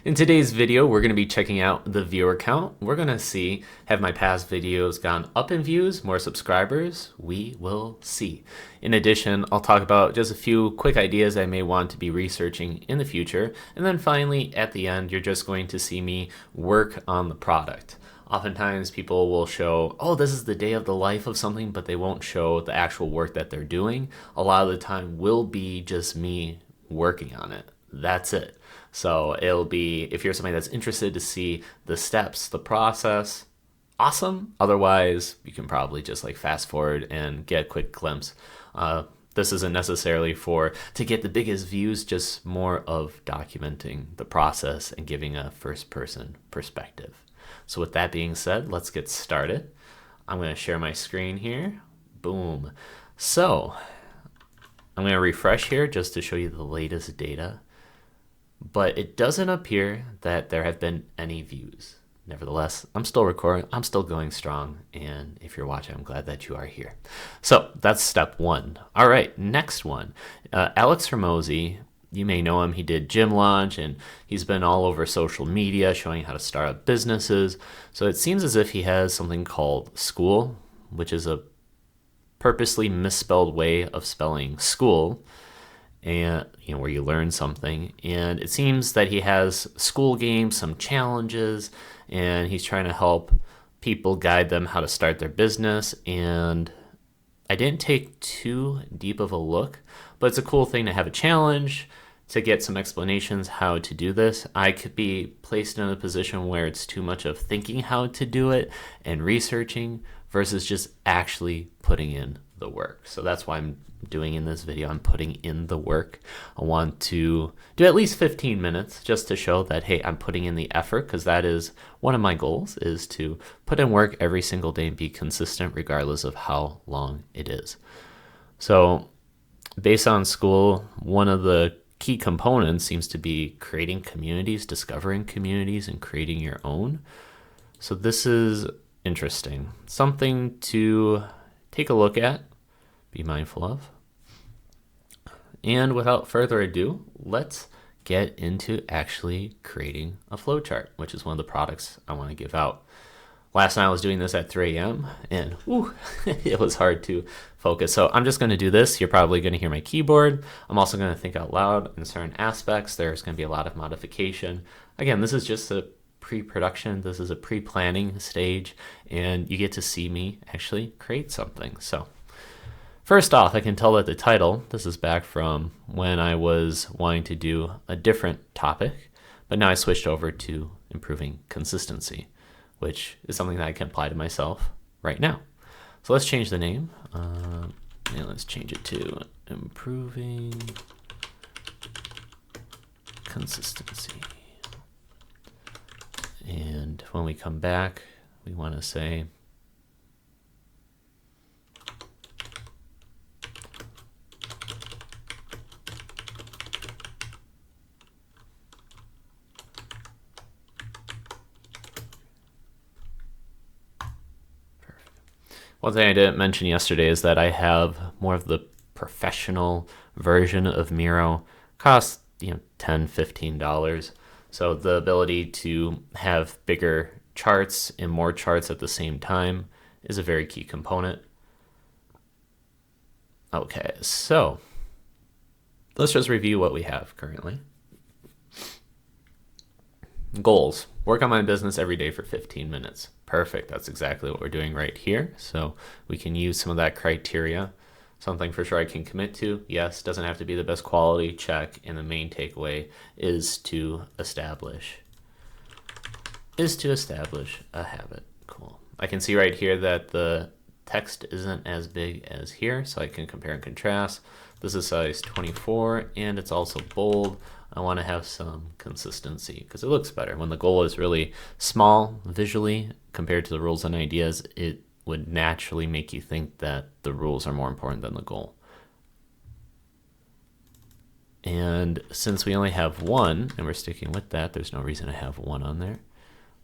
In today's video, we're going to be checking out the viewer count. We're going to see, have my past videos gone up in views, more subscribers? We will see. In addition, I'll talk about just a few quick ideas I may want to be researching in the future. And then finally, at the end, you're just going to see me work on the product. Oftentimes people will show, oh, this is the day of the life of something, but they won't show the actual work that they're doing. A lot of the time will be just me working on it. That's it. So it'll be, if you're somebody that's interested to see the steps, the process, awesome. Otherwise, you can probably just like fast forward and get a quick glimpse. This isn't necessarily to get the biggest views, just more of documenting the process and giving a first person perspective. So with that being said, let's get started. I'm going to share my screen here. Boom. So I'm going to refresh here just to show you the latest data. But it doesn't appear that there have been any views. Nevertheless, I'm still recording, I'm still going strong, and if you're watching, I'm glad that you are here. So that's step one. All right, next one. Alex Hormozi, you may know him, he did Gym Launch, and he's been all over social media showing how to start up businesses. So it seems as if he has something called Skool, which is a purposely misspelled way of spelling school, and where you learn something. And it seems that he has school games, some challenges, and he's trying to help people, guide them how to start their business. And I didn't take too deep of a look, but it's a cool thing to have a challenge, to get some explanations how to do this. I could be placed in a position where it's too much of thinking how to do it and researching versus just actually putting in the work. So that's why I'm doing in this video, I'm putting in the work. I want to do at least 15 minutes just to show that, hey, I'm putting in the effort, because that is one of my goals, is to put in work every single day and be consistent regardless of how long it is. So based on Skool, one of the key components seems to be creating communities, discovering communities, and creating your own. So this is interesting. Something to take a look at, be mindful of. And without further ado, let's get into actually creating a flowchart, which is one of the products I want to give out. Last night I was doing this at 3 a.m. and it was hard to focus. So I'm just going to do this. You're probably going to hear my keyboard. I'm also going to think out loud in certain aspects. There's going to be a lot of modification. Again, this is just a pre-production. This is a pre-planning stage, and you get to see me actually create something. So first off, I can tell that the title, this is back from when I was wanting to do a different topic, but now I switched over to improving consistency, which is something that I can apply to myself right now. So let's change the name. And let's change it to improving consistency. And when we come back, we want to say one thing I didn't mention yesterday is that I have more of the professional version of Miro. Costs $10, $15. So the ability to have bigger charts and more charts at the same time is a very key component. Okay, so let's just review what we have currently. Goals. Work on my business every day for 15 minutes. Perfect. That's exactly what we're doing right here. So we can use some of that criteria. Something for sure I can commit to. Yes, doesn't have to be the best quality. Check. And the main takeaway is to establish a habit. Cool. I can see right here that the text isn't as big as here, so I can compare and contrast. This is size 24, and it's also bold. I want to have some consistency because it looks better. When the goal is really small visually compared to the rules and ideas, it would naturally make you think that the rules are more important than the goal. And since we only have one, and we're sticking with that, there's no reason to have one on there.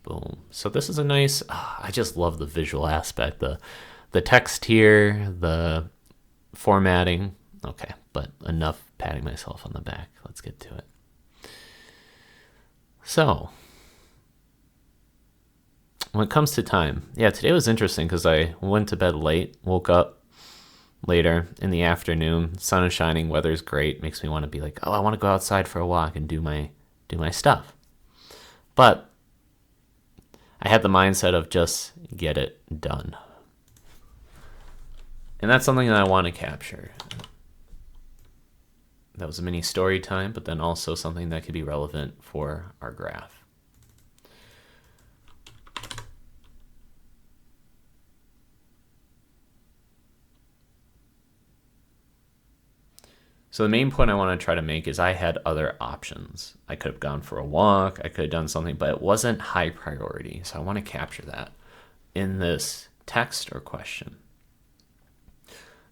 Boom. So this is a nice, I just love the visual aspect, the text here, the formatting. Okay, but enough patting myself on the back. Let's get to it. So, when it comes to time, yeah, today was interesting because I went to bed late, woke up later in the afternoon, sun is shining, weather's great, makes me want to be like, oh, I want to go outside for a walk and do my stuff. But I had the mindset of just get it done. And that's something that I want to capture. That was a mini story time, but then also something that could be relevant for our graph. So the main point I want to try to make is I had other options. I could have gone for a walk, I could have done something, but it wasn't high priority. So I want to capture that in this text or question.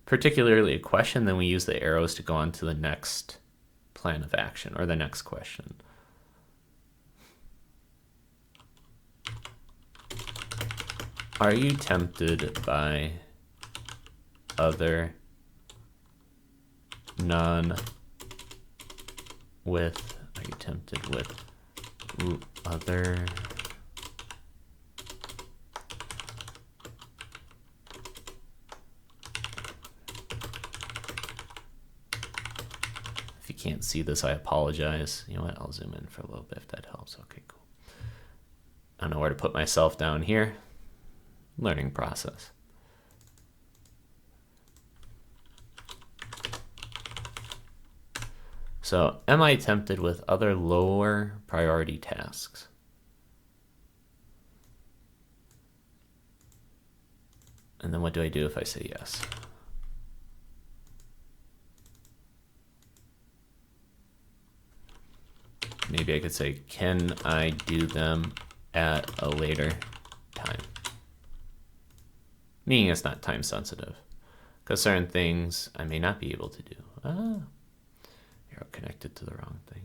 Particularly a question, then we use the arrows to go on to the next plan of action or the next question. Are you tempted by other are you tempted with other If you can't see this, I apologize. You know what? I'll zoom in for a little bit if that helps. Okay, cool. I don't know where to put myself down here. Learning process. So, am I tempted with other lower priority tasks? And then what do I do if I say yes? Maybe I could say, can I do them at a later time? Meaning it's not time sensitive. Because certain things I may not be able to do. Arrow connected to the wrong thing.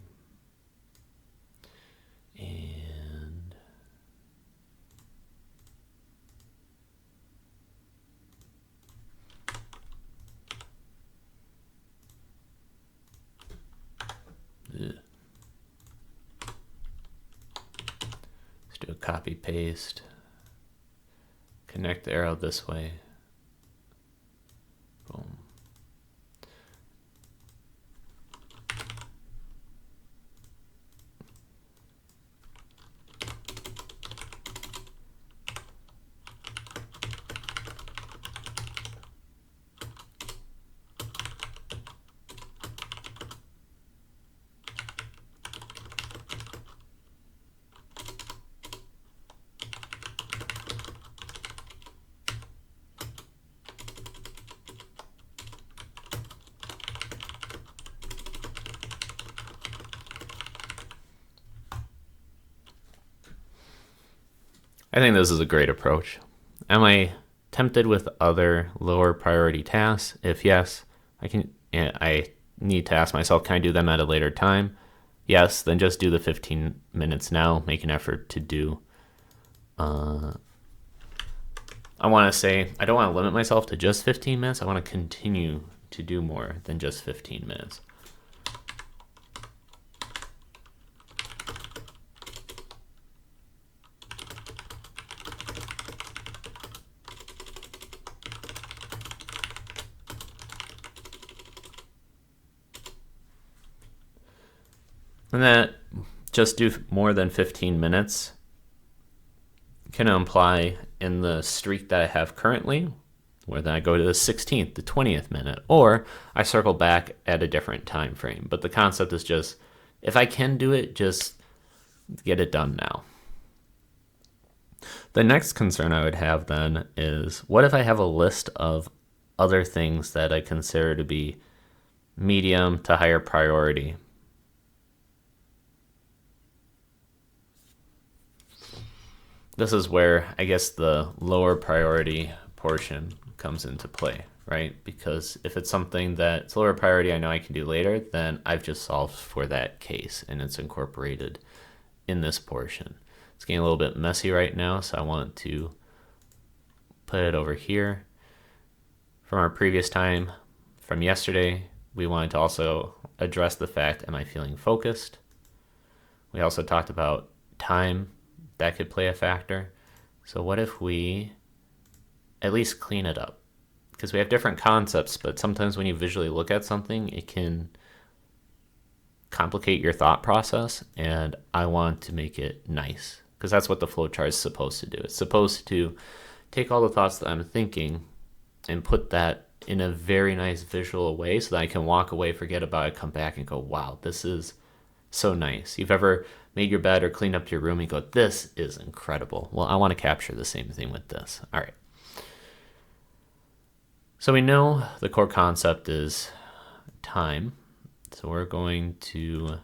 And let's do a copy paste. Connect the arrow this way. Boom. I think this is a great approach. Am I tempted with other lower priority tasks? If yes, I need to ask myself, can I do them at a later time? Yes, then just do the 15 minutes now. Make an effort to do. I want to say, I don't want to limit myself to just 15 minutes. I want to continue to do more than just 15 minutes. And that just do more than 15 minutes can imply in the streak that I have currently, where then I go to the 16th, the 20th minute, or I circle back at a different time frame. But the concept is just, if I can do it, just get it done now. The next concern I would have then is, what if I have a list of other things that I consider to be medium to higher priority? This is where I guess the lower priority portion comes into play, right? Because if it's something that's lower priority I know I can do later, then I've just solved for that case and it's incorporated in this portion. It's getting a little bit messy right now, so I want to put it over here. From our previous time, from yesterday, we wanted to also address the fact, am I feeling focused? We also talked about time. That could play a factor. So what if we at least clean it up? Because we have different concepts, but sometimes when you visually look at something, it can complicate your thought process, and I want to make it nice, because that's what the flowchart is supposed to do. It's supposed to take all the thoughts that I'm thinking and put that in a very nice visual way so that I can walk away, forget about it, come back and go, wow, this is so nice. You've ever made your bed or cleaned up your room and go, this is incredible. Well, I want to capture the same thing with this. All right. So we know the core concept is time. So we're going to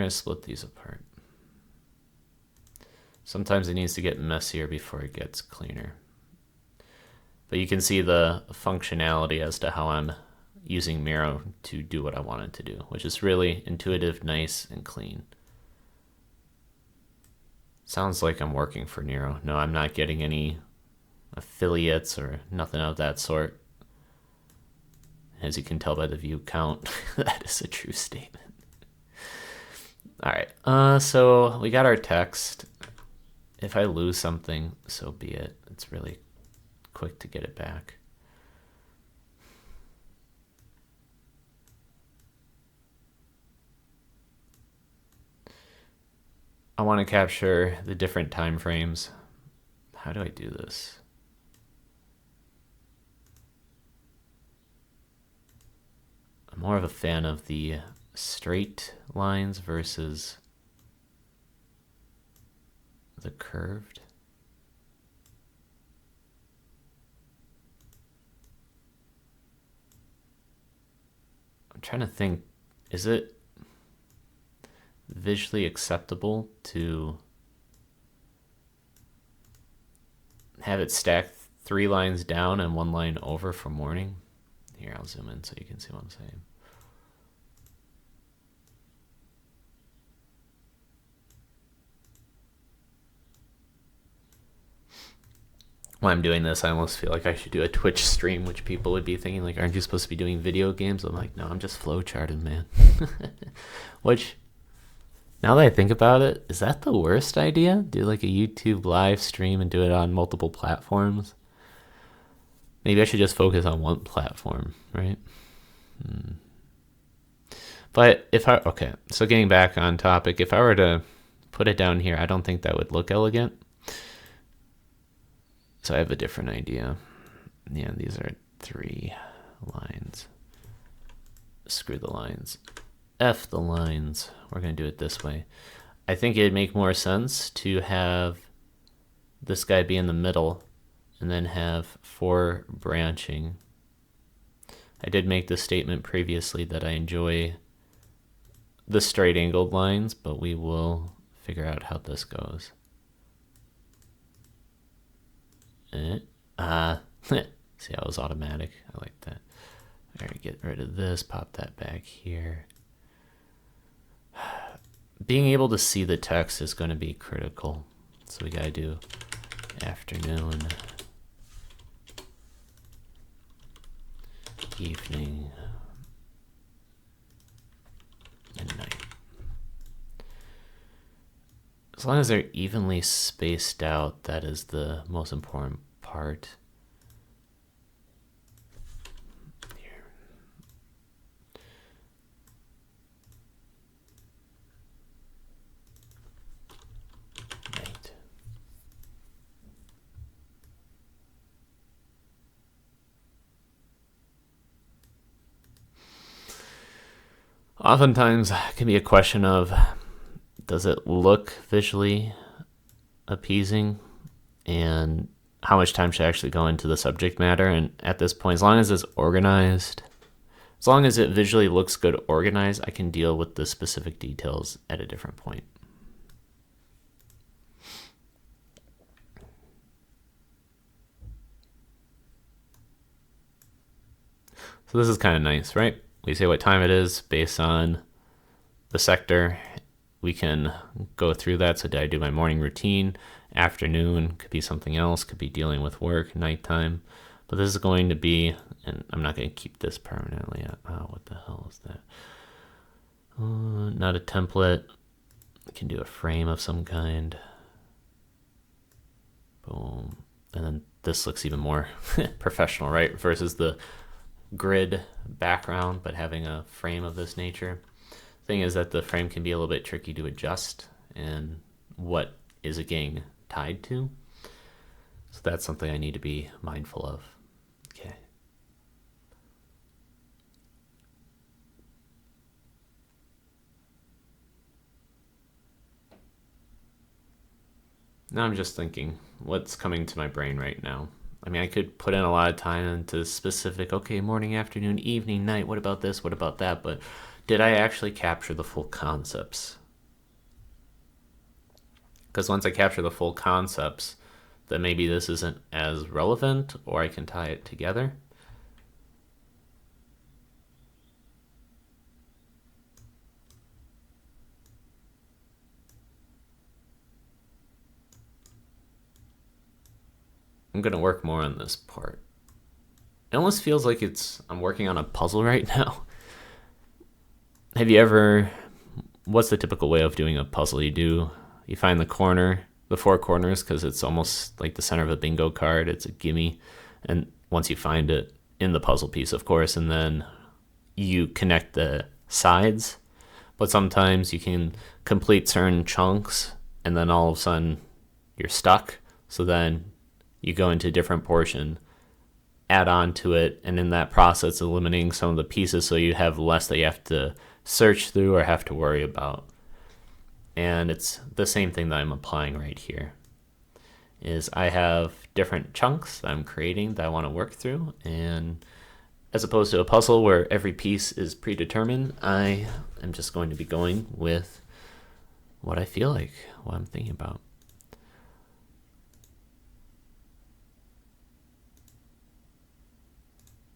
split these apart. Sometimes it needs to get messier before it gets cleaner. But you can see the functionality as to how I'm using Miro to do what I want it to do, which is really intuitive, nice, and clean. Sounds like I'm working for Nero. No, I'm not getting any affiliates or nothing of that sort. As you can tell by the view count, that is a true statement. All right, so we got our text. If I lose something, so be it. It's really quick to get it back. I want to capture the different time frames. How do I do this? I'm more of a fan of the straight lines versus the curved. I'm trying to think, is it visually acceptable to have it stack 3 lines down and 1 line over for morning? Here, I'll zoom in so you can see what I'm saying. While I'm doing this, I almost feel like I should do a Twitch stream, which people would be thinking, like, aren't you supposed to be doing video games? I'm like, no, I'm just flowcharting, man. Which, now that I think about it, is that the worst idea? Do like a YouTube live stream and do it on multiple platforms? Maybe I should just focus on one platform, right? But if I, okay, so getting back on topic, if I were to put it down here, I don't think that would look elegant. So I have a different idea. Yeah, these are 3 lines. Screw the lines. F the lines. We're going to do it this way. I think it'd make more sense to have this guy be in the middle and then have 4 branching. I did make the statement previously that I enjoy the straight angled lines, but we will figure out how this goes. See, that was automatic. I like that. All right, get rid of this, pop that back here. Being able to see the text is going to be critical. So we got to do afternoon, evening, and night. As long as they're evenly spaced out, that is the most important part. Here. Night. Oftentimes, it can be a question of, does it look visually appeasing, and how much time should actually go into the subject matter? And at this point, as long as it's organized, as long as it visually looks good organized, I can deal with the specific details at a different point. So this is kind of nice, right? We say what time it is based on the sector. We can go through that. So did I do my morning routine? Afternoon could be something else, could be dealing with work, nighttime. But this is going to be, and I'm not going to keep this permanently. Oh, what the hell is that? Not a template. I can do a frame of some kind. Boom. And then this looks even more professional, right? Versus the grid background, but having a frame of this nature. Thing is that the frame can be a little bit tricky to adjust, and what is it getting tied to? So that's something I need to be mindful of. Okay. Now I'm just thinking, what's coming to my brain right now? I mean, I could put in a lot of time into specific, okay, morning, afternoon, evening, night, what about this, what about that? But did I actually capture the full concepts? Because once I capture the full concepts, then maybe this isn't as relevant, or I can tie it together. I'm going to work more on this part. It almost feels like I'm working on a puzzle right now. Have you ever, what's the typical way of doing a puzzle? You find the four corners, because it's almost like the center of a bingo card. It's a gimme. And once you find it in the puzzle piece, of course, and then you connect the sides. But sometimes you can complete certain chunks, and then all of a sudden you're stuck. So then you go into a different portion, add on to it, and in that process eliminating some of the pieces, so you have less that you have to search through or have to worry about. And it's the same thing that I'm applying right here. Is I have different chunks that I'm creating that I want to work through, and as opposed to a puzzle where every piece is predetermined, I am just going to be going with what I feel like, what I'm thinking about.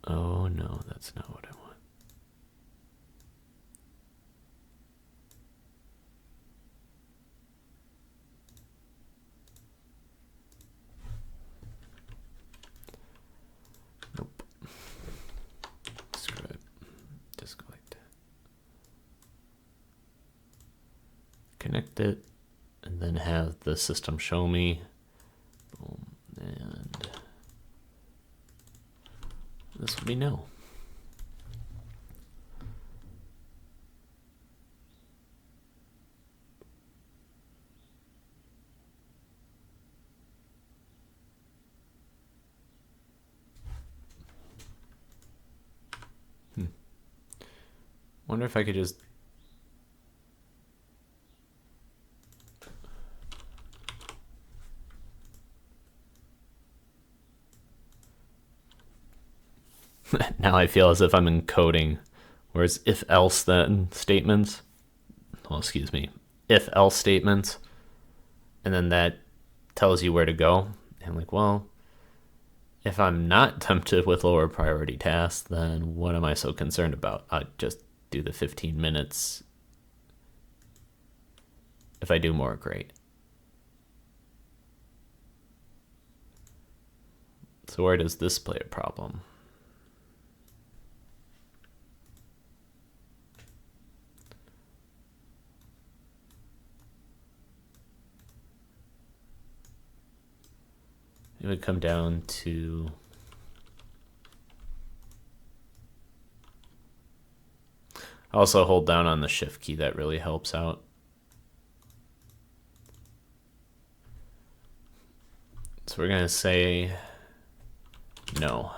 Oh no, that's not what I want. Nope. Screw it. Just go like that. Connect it, and then have the system show me. Boom, and this will be no. Wonder if I could just now I feel as if I'm encoding, whereas if else then statements, well, excuse me, if else statements, and then that tells you where to go. And I'm like, well, if I'm not tempted with lower priority tasks, then what am I so concerned about? I just do the 15 minutes. If I do more, great. So where does this play a problem? It would come down to also hold down on the shift key. That really helps out. So we're going to say no.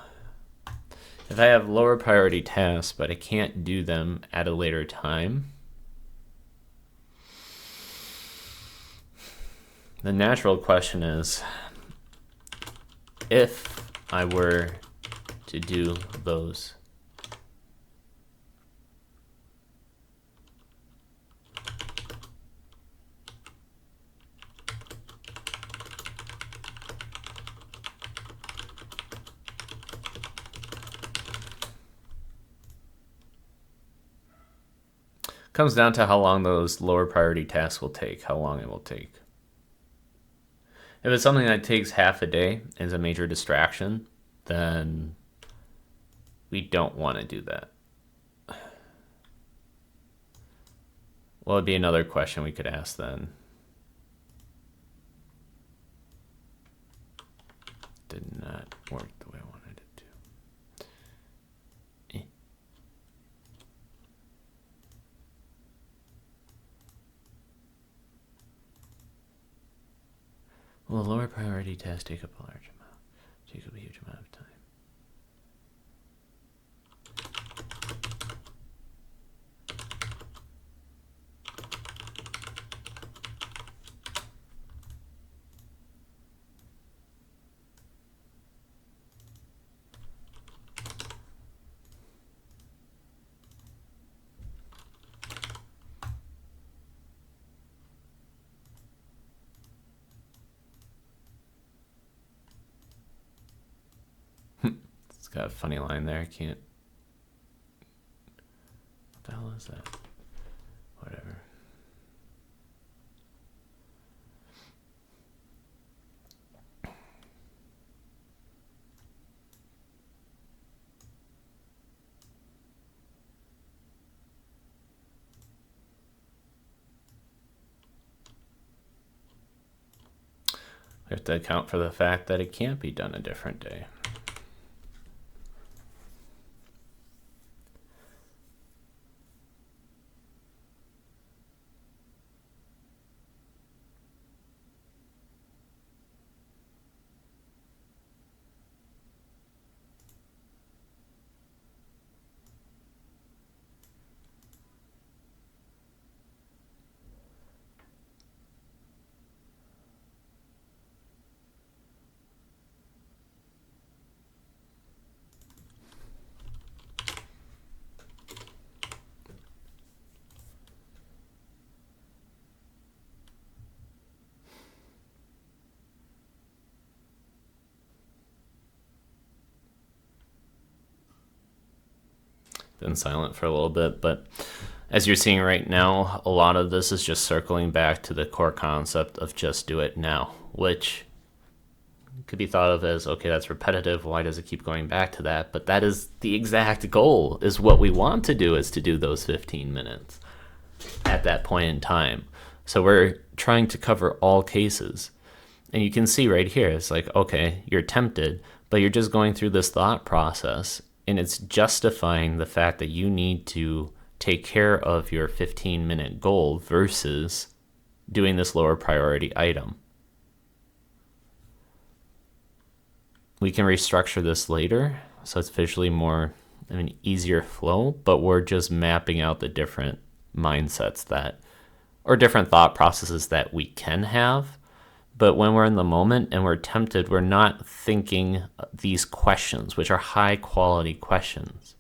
If I have lower priority tasks, but I can't do them at a later time, the natural question is, if I were to do those, comes down to how long those lower priority tasks will take, how long it will take. If it's something that takes half a day and is a major distraction, then we don't want to do that. What would be another question we could ask then? Did not work the way I wanted it to. Will a lower priority task take up a large amount? Take up a huge amount of time. It's got a funny line there. I can't. What the hell is that? Whatever. We have to account for the fact that it can't be done a different day. Been silent for a little bit, but as you're seeing right now, a lot of this is just circling back to the core concept of just do it now, which could be thought of as, okay, that's repetitive. Why does it keep going back to that? But that is the exact goal, is what we want to do, is to do those 15 minutes at that point in time. So we're trying to cover all cases. And you can see right here, it's like, okay, you're tempted, but you're just going through this thought process, and it's justifying the fact that you need to take care of your 15-minute goal versus doing this lower priority item. We can restructure this later, so it's visually more of an easier flow, but we're just mapping out the different mindsets that, or different thought processes that we can have. But when we're in the moment and we're tempted, we're not thinking these questions, which are high quality questions.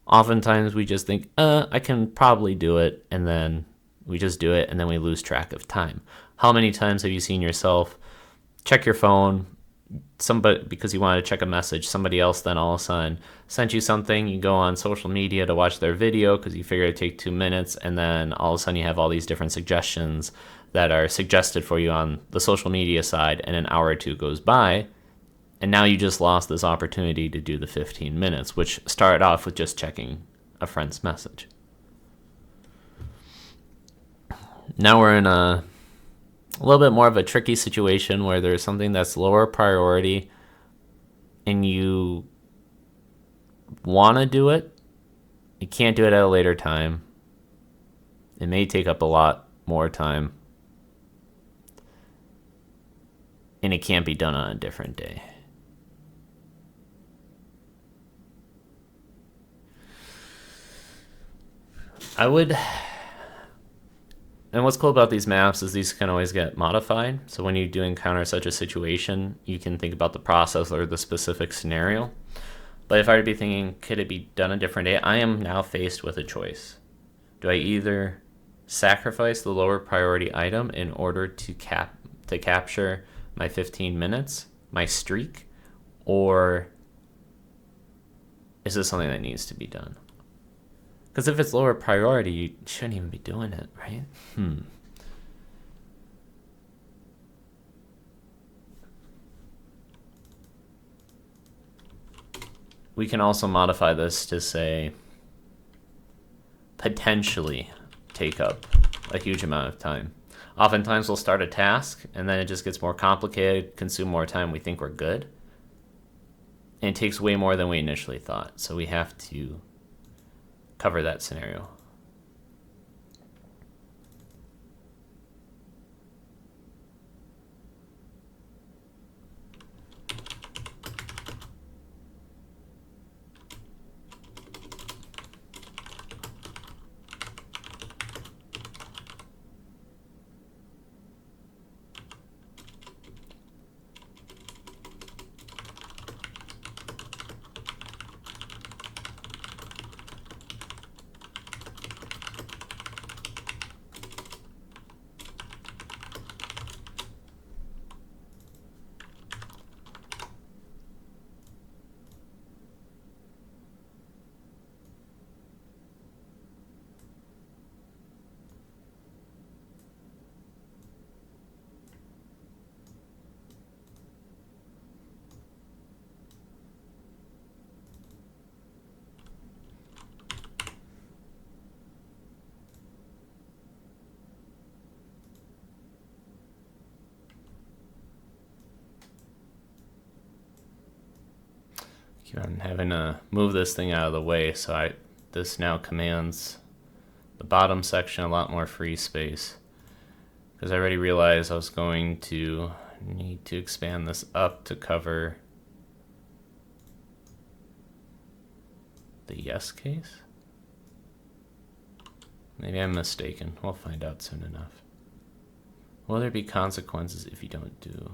Oftentimes we just think, I can probably do it, and then we just do it, and then we lose track of time. How many times have you seen yourself check your phone, somebody, because you wanted to check a message, somebody else then all of a sudden sent you something, you go on social media to watch their video because you figure it'd take 2 minutes, and then all of a sudden you have all these different suggestions that are suggested for you on the social media side, and an hour or two goes by, and now you just lost this opportunity to do the 15 minutes, which started off with just checking a friend's message. Now we're in a little bit more of a tricky situation where there's something that's lower priority and you want to do it, you can't do it at a later time. It may take up a lot more time, and it can't be done on a different day. And what's cool about these maps is these can always get modified. So when you do encounter such a situation, you can think about the process or the specific scenario. But if I were to be thinking, could it be done a different day? I am now faced with a choice. Do I either sacrifice the lower priority item in order to capture my 15 minutes, my streak, or is this something that needs to be done? Because if it's lower priority, you shouldn't even be doing it, right? We can also modify this to say potentially take up a huge amount of time. Oftentimes we'll start a task and then it just gets more complicated, consume more time, we think we're good. And it takes way more than we initially thought. So we have to cover that scenario. I'm having to move this thing out of the way, so this now commands the bottom section a lot more free space. Because I already realized I was going to need to expand this up to cover the yes case. Maybe I'm mistaken. We'll find out soon enough. Will there be consequences if you don't do?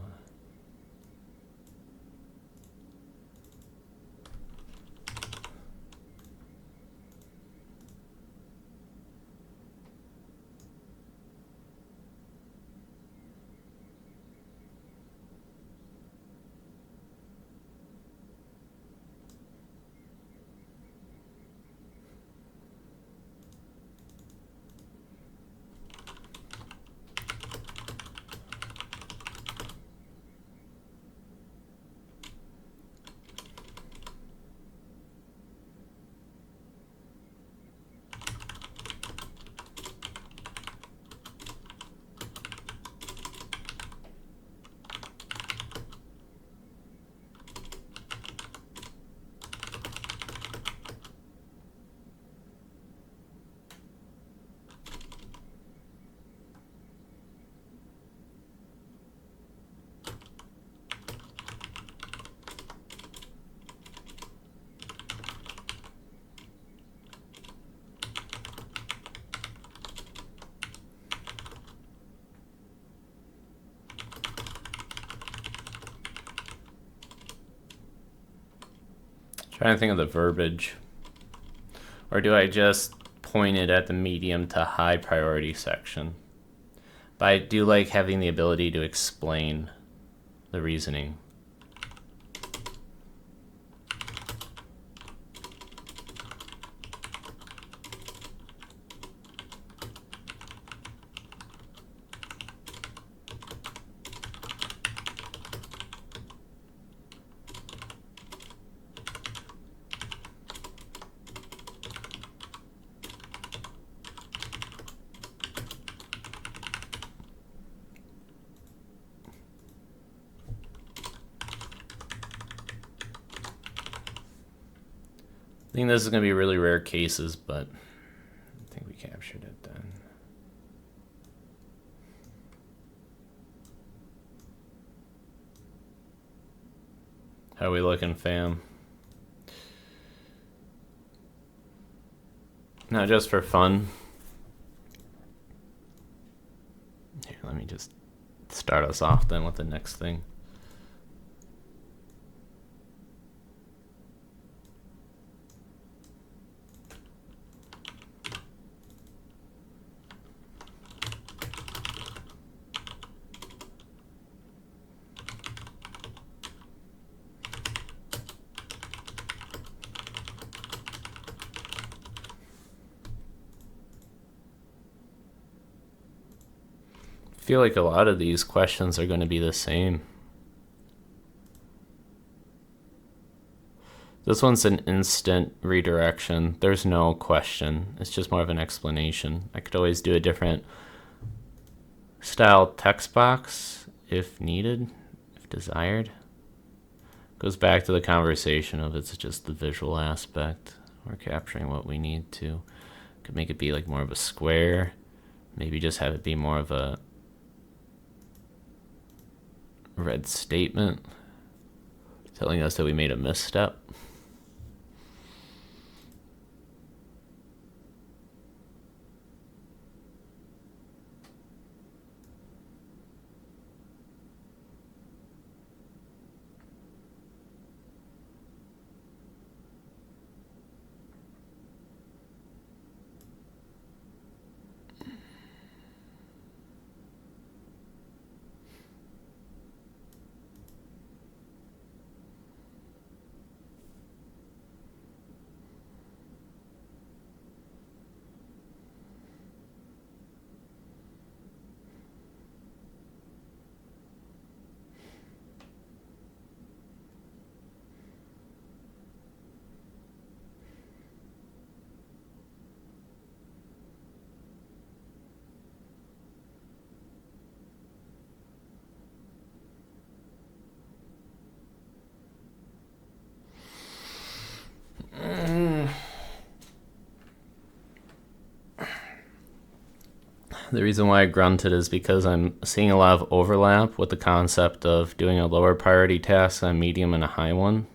Trying to think of the verbiage. Or do I just point it at the medium to high priority section? But I do like having the ability to explain the reasoning. I think this is going to be really rare cases, but I think we captured it then. How we looking, fam? Now, just for fun. Here, let me just start us off then with the next thing. I feel like a lot of these questions are going to be the same. This one's an instant redirection. There's no question. It's just more of an explanation. I could always do a different style text box if needed, if desired. Goes back to the conversation of it's just the visual aspect. We're capturing what we need to. Could make it be like more of a square. Maybe just have it be more of a red statement telling us that we made a misstep. The reason why I grunted is because I'm seeing a lot of overlap with the concept of doing a lower priority task on a medium and a high one.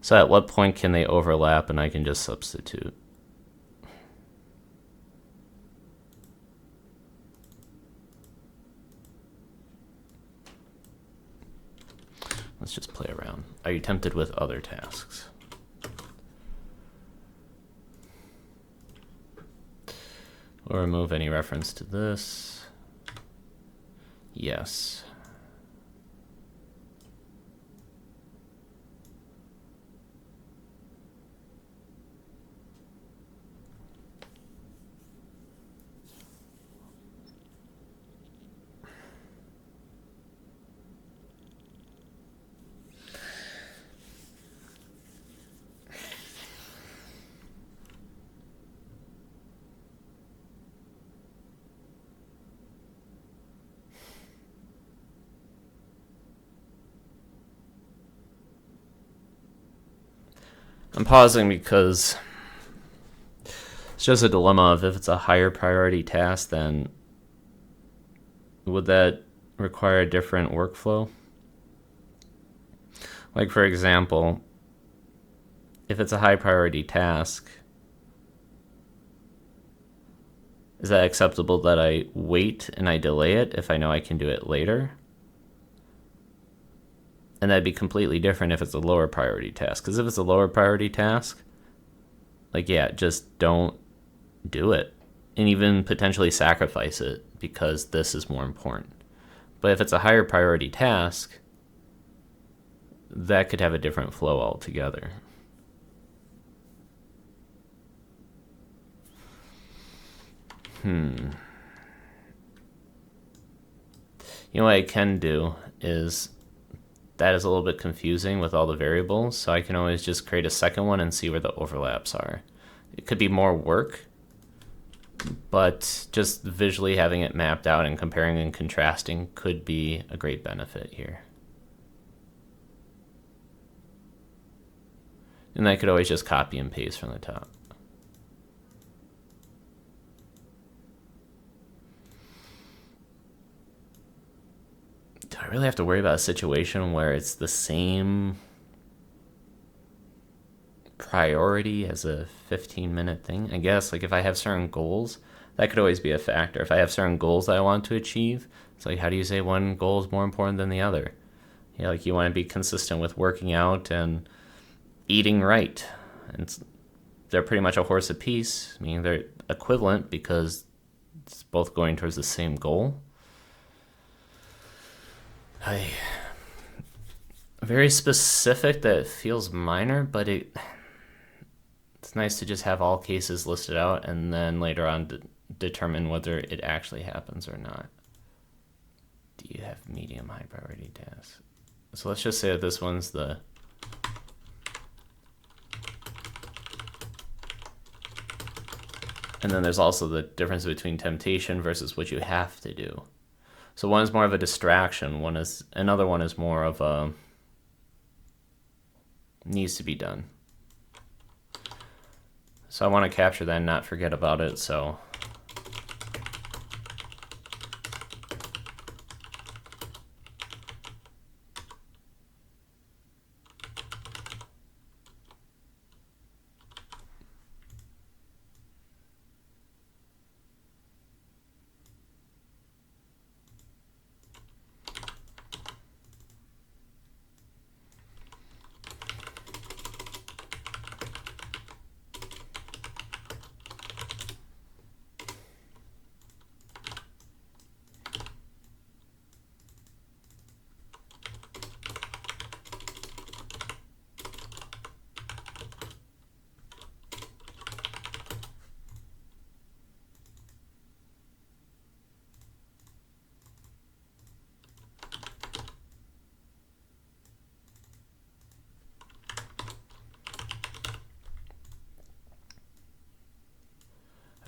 So at what point can they overlap and I can just substitute? Let's just play around. Are you tempted with other tasks? Or remove any reference to this. Yes. I'm pausing because it's just a dilemma of if it's a higher priority task, then would that require a different workflow? Like, for example, if it's a high priority task, is that acceptable that I wait and I delay it if I know I can do it later? And that'd be completely different if it's a lower priority task. Because if it's a lower priority task, like, yeah, just don't do it. And even potentially sacrifice it because this is more important. But if it's a higher priority task, that could have a different flow altogether. You know what I can do is, that is a little bit confusing with all the variables, so I can always just create a second one and see where the overlaps are. It could be more work, but just visually having it mapped out and comparing and contrasting could be a great benefit here. And I could always just copy and paste from the top. Do I really have to worry about a situation where it's the same priority as a 15-minute thing? I guess, like, if I have certain goals, that could always be a factor. If I have certain goals that I want to achieve, it's like, how do you say one goal is more important than the other? You know, like, you want to be consistent with working out and eating right. And they're pretty much a horse apiece, meaning they're equivalent because it's both going towards the same goal. Very specific that it feels minor, but it's nice to just have all cases listed out and then later on determine whether it actually happens or not. Do you have medium high priority tasks? So let's just say that this one's the And then there's also the difference between temptation versus what you have to do. So one is more of a distraction, another one is more of a needs to be done. So I want to capture that and not forget about it. So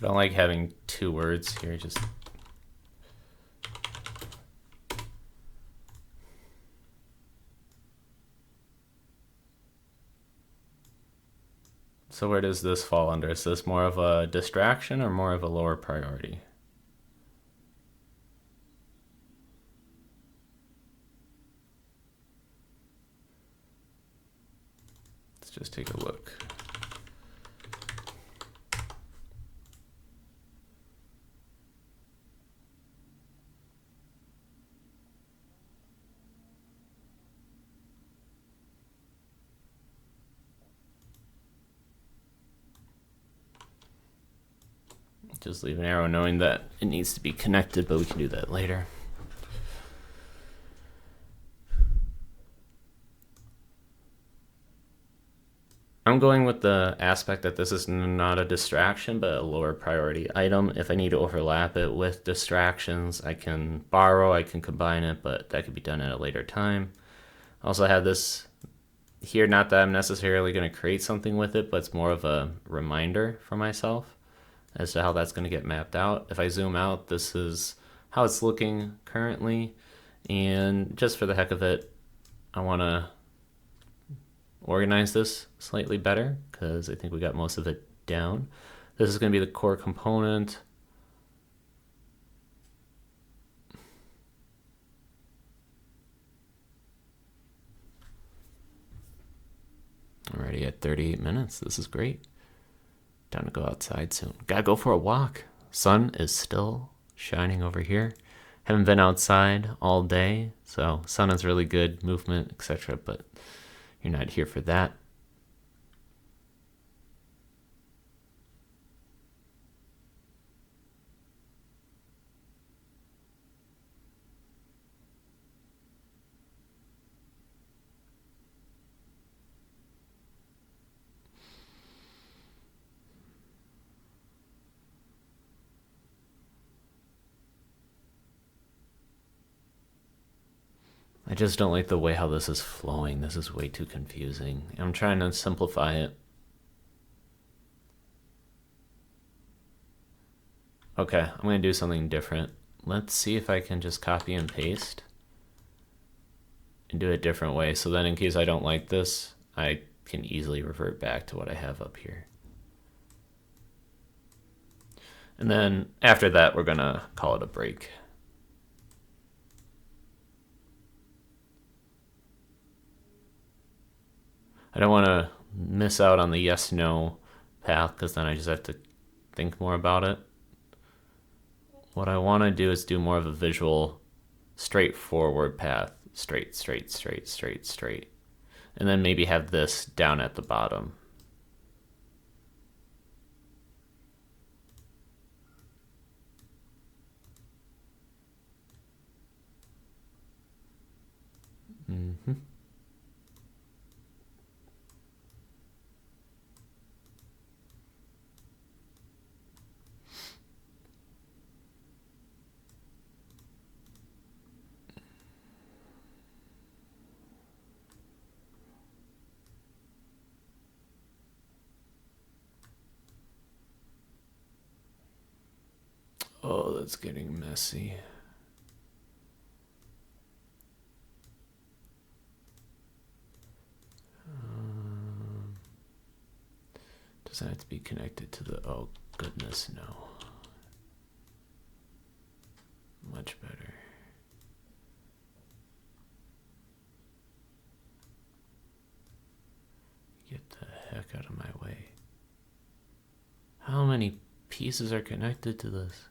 I don't like having two words here, just so where does this fall under? Is this more of a distraction or more of a lower priority? Let's just take a look. Just leave an arrow knowing that it needs to be connected, but we can do that later. I'm going with the aspect that this is not a distraction, but a lower priority item. If I need to overlap it with distractions, I can borrow, I can combine it, but that could be done at a later time. I also have this here, not that I'm necessarily going to create something with it, but it's more of a reminder for myself as to how that's going to get mapped out. If I zoom out, this is how it's looking currently. And just for the heck of it, I want to organize this slightly better because I think we got most of it down. This is going to be the core component. Already at 38 minutes. This is great. Time to go outside soon. Gotta go for a walk. Sun is still shining over here. Haven't been outside all day, so sun is really good, movement, etc. But you're not here for that. I just don't like the way how this is flowing. This is way too confusing. I'm trying to simplify it. Okay, I'm going to do something different. Let's see if I can just copy and paste and do it a different way. So then in case I don't like this, I can easily revert back to what I have up here. And then after that, we're going to call it a break. I don't want to miss out on the yes-no path because then I just have to think more about it. What I want to do is do more of a visual, straightforward path. Straight, straight, straight, straight, straight. And then maybe have this down at the bottom. Mm-hmm. it's getting messy. Does that have to be connected to the... Oh, goodness, no. Much better. Get the heck out of my way. How many pieces are connected to this?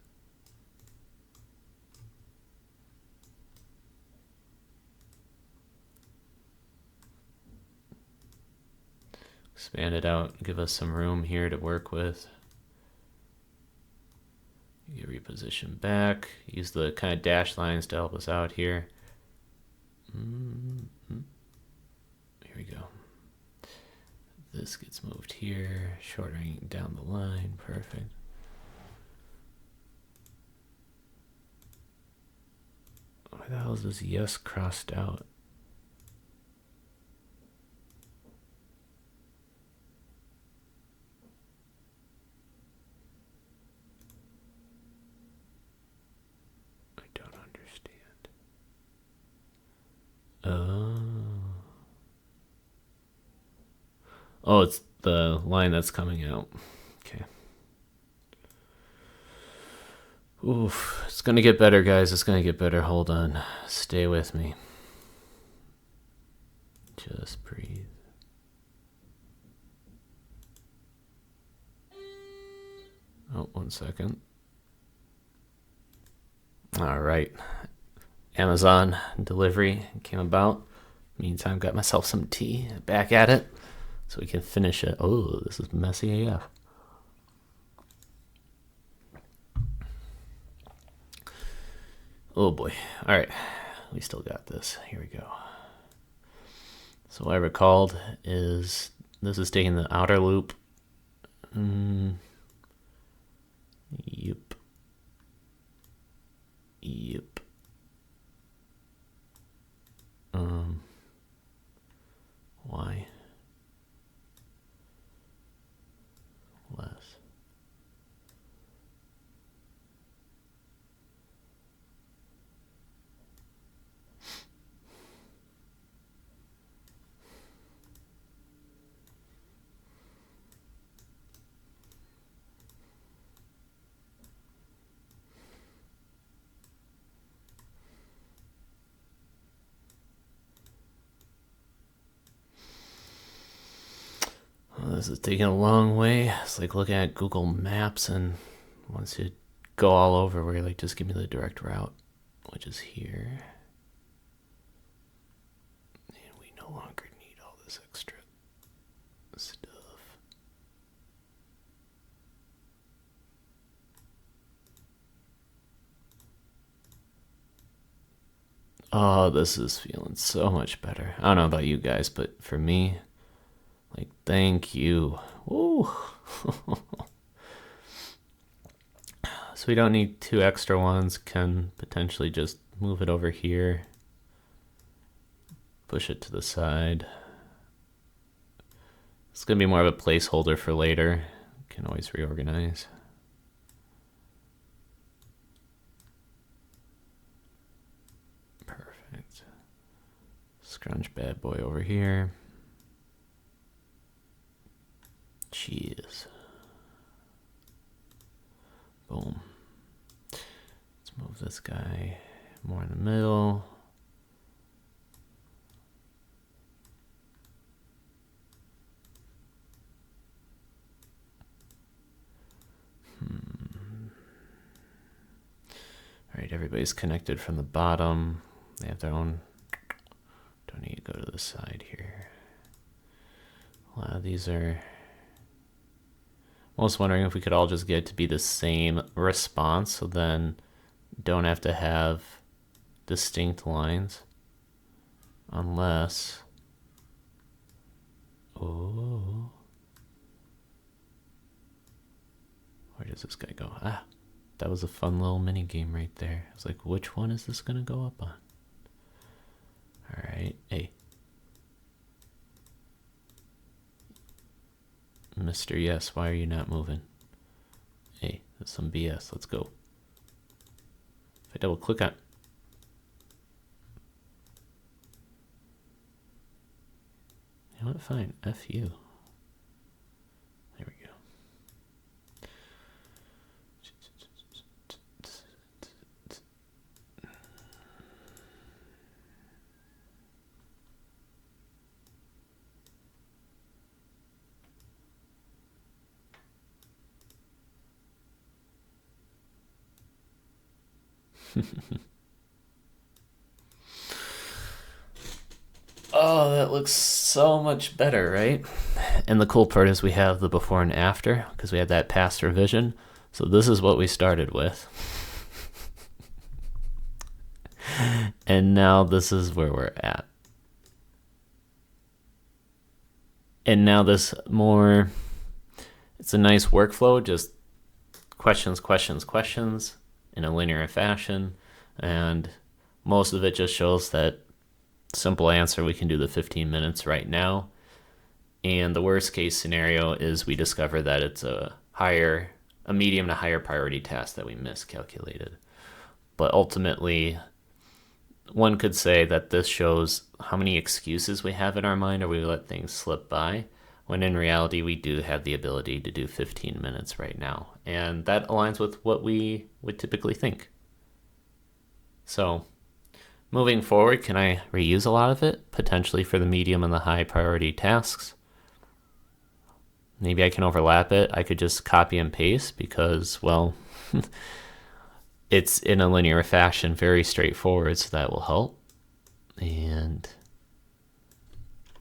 Expand it out, give us some room here to work with. You reposition back, use the kind of dash lines to help us out here. Here we go. This gets moved here, shortening down the line, perfect. Why the hell is this yes crossed out? I don't understand. Oh, it's the line that's coming out. Okay. Oof, it's gonna get better, guys. It's gonna get better. Hold on. Stay with me. Just breathe. Oh, 1 second. All right. Amazon delivery came about. Meantime, got myself some tea. Back at it. So we can finish it. Oh, this is messy AF. Oh boy. All right. We still got this. Here we go. So what I recalled is this is taking the outer loop. Yep. Yep. Why? Less. This is taking a long way. It's like looking at Google Maps, and once you go all over, where you're like, just give me the direct route, which is here. And we no longer need all this extra stuff. Oh, this is feeling so much better. I don't know about you guys, but for me, like, thank you. Woo. So we don't need 2 extra ones. Can potentially just move it over here. Push it to the side. It's going to be more of a placeholder for later. Can always reorganize. Perfect. Scrunch bad boy over here. Cheers. Boom. Let's move this guy more in the middle. All right, everybody's connected from the bottom. They have their own. Don't need to go to the side here. A lot of these are. I was wondering if we could all just get it to be the same response, so then don't have to have distinct lines. Unless... Oh. Where does this guy go? Ah, that was a fun little mini game right there. I was like, which one is this gonna go up on? Alright, hey. Mr. Yes, why are you not moving? Hey, that's some BS. Let's go. If I double click on, you know what, fine, F you. There we go. Oh, that looks so much better, right? And the cool part is we have the before and after, because we had that past revision. So this is what we started with. And now this is where we're at. And now this more, it's a nice workflow, just questions, questions, questions in a linear fashion. And most of it just shows that simple answer, we can do the 15 minutes right now. And the worst case scenario is we discover that it's a medium to higher priority task that we miscalculated. But ultimately, one could say that this shows how many excuses we have in our mind or we let things slip by, when in reality we do have the ability to do 15 minutes right now. And that aligns with what we would typically think. So moving forward, can I reuse a lot of it? Potentially for the medium and the high priority tasks. Maybe I can overlap it. I could just copy and paste because, well, it's in a linear fashion, very straightforward, so that will help. And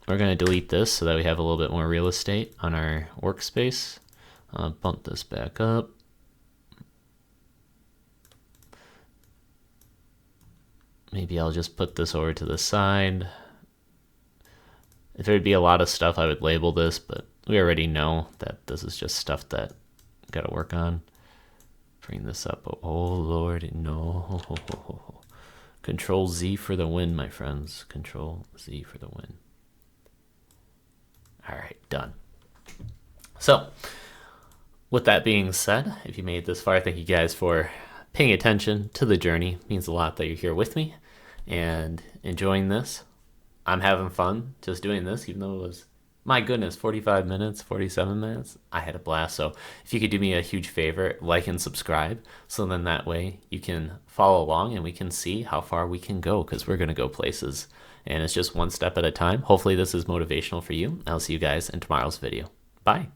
we're going to delete this so that we have a little bit more real estate on our workspace. Bump this back up. Maybe I'll just put this over to the side. If there'd be a lot of stuff, I would label this, but we already know that this is just stuff that I gotta work on. Bring this up. Oh, Lord, no. Control Z for the win, my friends. Control Z for the win. All right, done. So, with that being said, if you made it this far, thank you guys for paying attention to the journey. It means a lot that you're here with me and enjoying this. I'm having fun just doing this, even though it was, my goodness, 45 minutes, 47 minutes. I had a blast. So if you could do me a huge favor, like and subscribe, so then that way you can follow along and we can see how far we can go, because we're going to go places. And it's just one step at a time. Hopefully this is motivational for you. I'll see you guys in tomorrow's video. Bye.